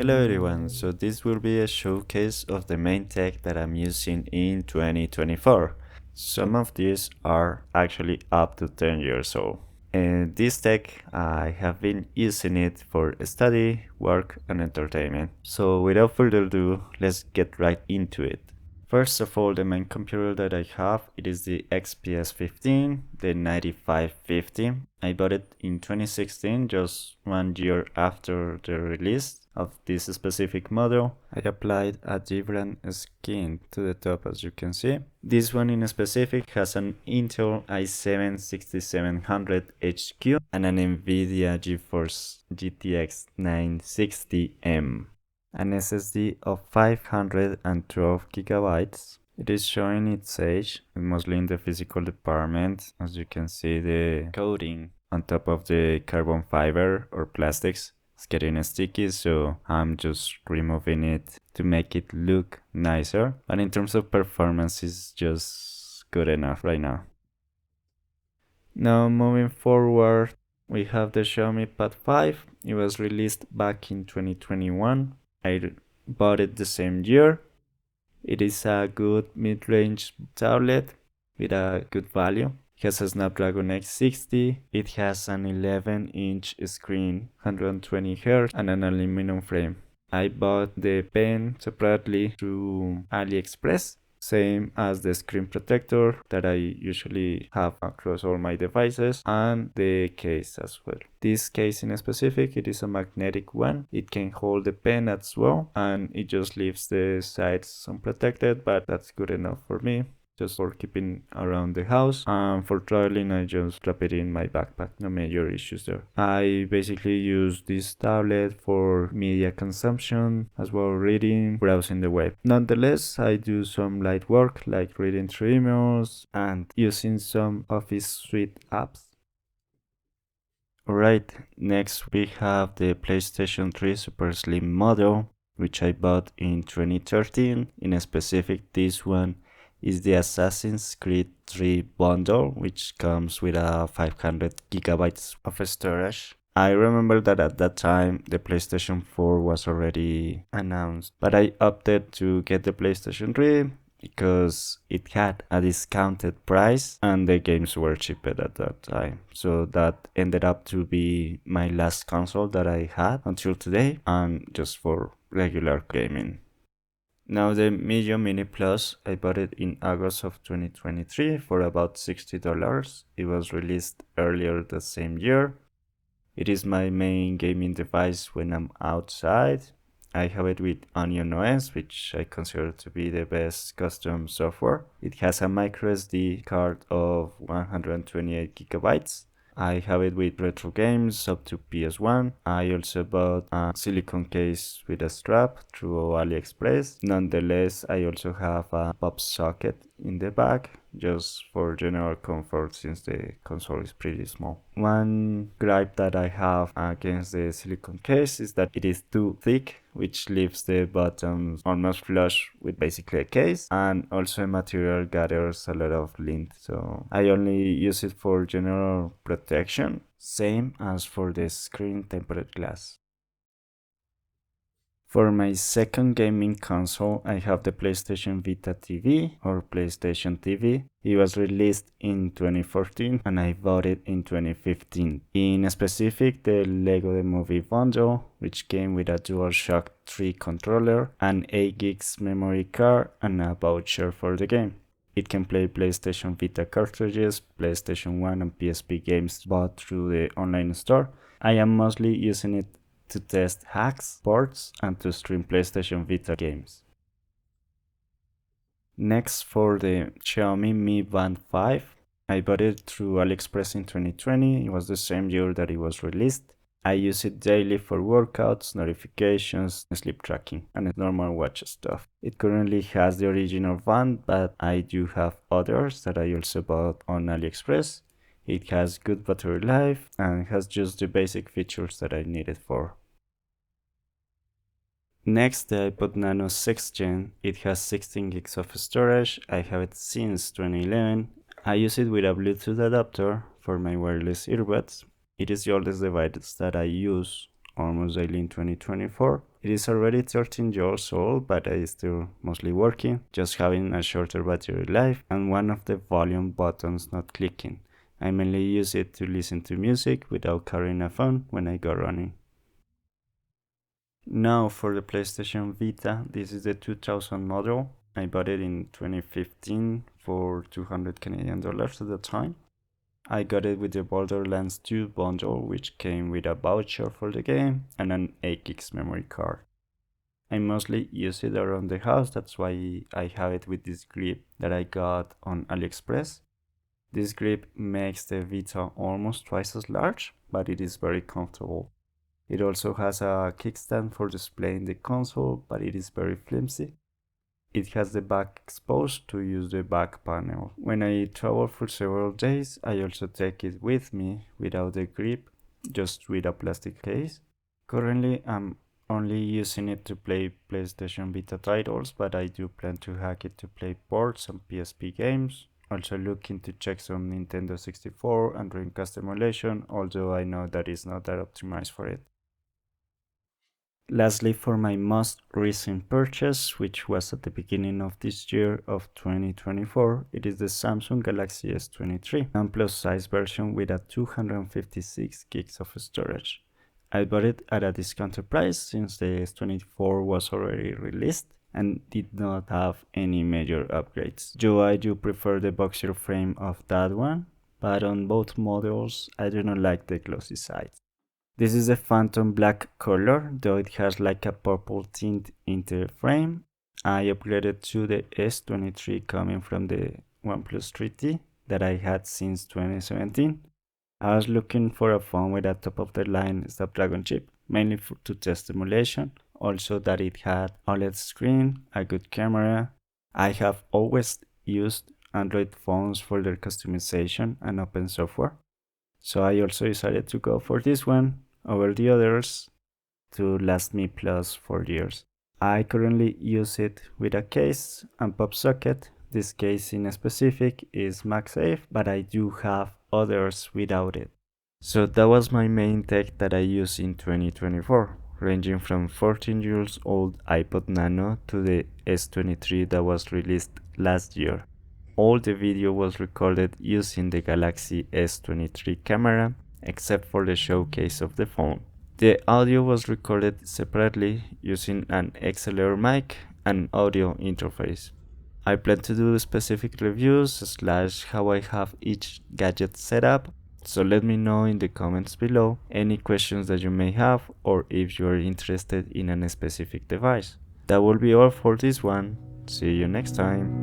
Hello everyone, so this will be a showcase of the main tech that I'm using in 2024. Some of these are actually up to 10 years old. And this tech, I have been using it for study, work and entertainment. So without further ado, let's get right into it. First of all, the main computer that I have, it is the XPS 15, the 9550. I bought it in 2016, just 1 year after the release of this specific model. I applied a different skin to the top, as you can see. This one in specific has an Intel i7-6700 HQ and an NVIDIA GeForce GTX 960M. An SSD of 512 gigabytes. It is showing its age, mostly in the physical department. As you can see, the coating on top of the carbon fiber or plastics is getting sticky, so I'm just removing it to make it look nicer. But in terms of performance, it's just good enough right now. Now moving forward, we have the Xiaomi Pad 5. It was released back in 2021. I bought it the same year. It is a good mid-range tablet with a good value. It has a Snapdragon 860. It has an 11-inch screen, 120 Hz and an aluminum frame. I bought the pen separately through AliExpress, same as the screen protector that I usually have across all my devices, and the case as well. This case in specific, it is a magnetic one. It can hold the pen as well, and it just leaves the sides unprotected, but that's good enough for me. Just for keeping around the house, and for traveling I just drop it in my backpack. No major issues there. I basically use this tablet for media consumption as well, reading, browsing the web. Nonetheless, I do some light work like reading through emails and using some Office suite apps. Alright, next we have the PlayStation 3 Super Slim model, which I bought in 2013. In specific, this one is the Assassin's Creed 3 bundle, which comes with a 500 gigabytes of storage. I remember that at that time the PlayStation 4 was already announced, but I opted to get the PlayStation 3 because it had a discounted price and the games were cheaper at that time. So that ended up to be my last console that I had until today, and just for regular gaming. Now the Miyoo Mini Plus, I bought it in August of 2023 for about $60. It was released earlier the same year. It is my main gaming device when I'm outside. I have it with Onion OS, which I consider to be the best custom software. It has a microSD card of 128 gigabytes. I have it with retro games up to PS1. I also bought a silicone case with a strap through AliExpress. Nonetheless, I also have a pop socket in the back, just for general comfort since the console is pretty small. One gripe that I have against the silicone case is that it is too thick, which leaves the buttons almost flush with basically a case, and also the material gathers a lot of lint, so I only use it for general protection, same as for the screen tempered glass. For my second gaming console, I have the PlayStation Vita TV or PlayStation TV. It was released in 2014 and I bought it in 2015. In specific, the Lego The Movie bundle, which came with a DualShock 3 controller, an 8 gigs memory card, and a voucher for the game. It can play PlayStation Vita cartridges, PlayStation 1 and PSP games bought through the online store. I am mostly using it to test hacks, ports, and to stream PlayStation Vita games. Next, for the Xiaomi MiBand 5, I bought it through AliExpress in 2020. It was the same year that it was released. I use it daily for workouts, notifications, sleep tracking, and normal watch stuff. It currently has the original band, but I do have others that I also bought on AliExpress. It has good battery life and has just the basic features that I needed for. Next, the ipodnano 6th Gen. It has 16 gigs of storage. I have it since 2011. I use it with a Bluetooth adapter for my wireless earbuds. It is the oldest device that I use almost daily in 2024. It is already 13 years old, but it is still mostly working, just having a shorter battery life and one of the volume buttons not clicking. I mainly use it to listen to music without carrying a phone when I go running. Now for the PlayStation Vita, this is the 2000 model. I bought it in 2015 for 200 Canadian dollars at the time. I got it with the Borderlands 2 bundle, which came with a voucher for the game and an 8 gigs memory card. I mostly use it around the house, that's why I have it with this grip that I got on AliExpress. This grip makes the Vita almost twice as large, but it is very comfortable. It also has a kickstand for displaying the console, but it is very flimsy. It has the back exposed to use the back panel. When I travel for several days, I also take it with me without the grip, just with a plastic case. Currently, I'm only using it to play PlayStation Vita titles, but I do plan to hack it to play ports and PSP games. Also looking to check some Nintendo 64 and Dreamcast emulation, although I know that it's not that optimized for it. Lastly, for my most recent purchase, which was at the beginning of this year of 2024, it is the Samsung Galaxy S23 non-plus size version with a 256 gigs of storage. I bought it at a discounted price since the S24 was already released and did not have any major upgrades. Though I do prefer the boxier frame of that one, but on both models I do not like the glossy sides. This is a phantom black color, though it has like a purple tint in the frame. I upgraded to the S23 coming from the OnePlus 3T that I had since 2017. I was looking for a phone with a top-of-the-line Snapdragon chip, mainly to test emulation, also that it had OLED screen, a good camera. I have always used Android phones for their customization and open software, so I also decided to go for this one over the others to last me plus 4 years. I currently use it with a case and pop socket. This case in specific is MagSafe, but I do have others without it. So that was my main tech that I use in 2024, ranging from 14 years old iPod Nano to the S23 that was released last year. All the video was recorded using the Galaxy S23 camera, except for the showcase of the phone. The audio was recorded separately using an XLR mic and audio interface. I plan to do specific reviews / how I have each gadget set up, so let me know in the comments below any questions that you may have or if you are interested in a specific device. That will be all for this one. See you next time.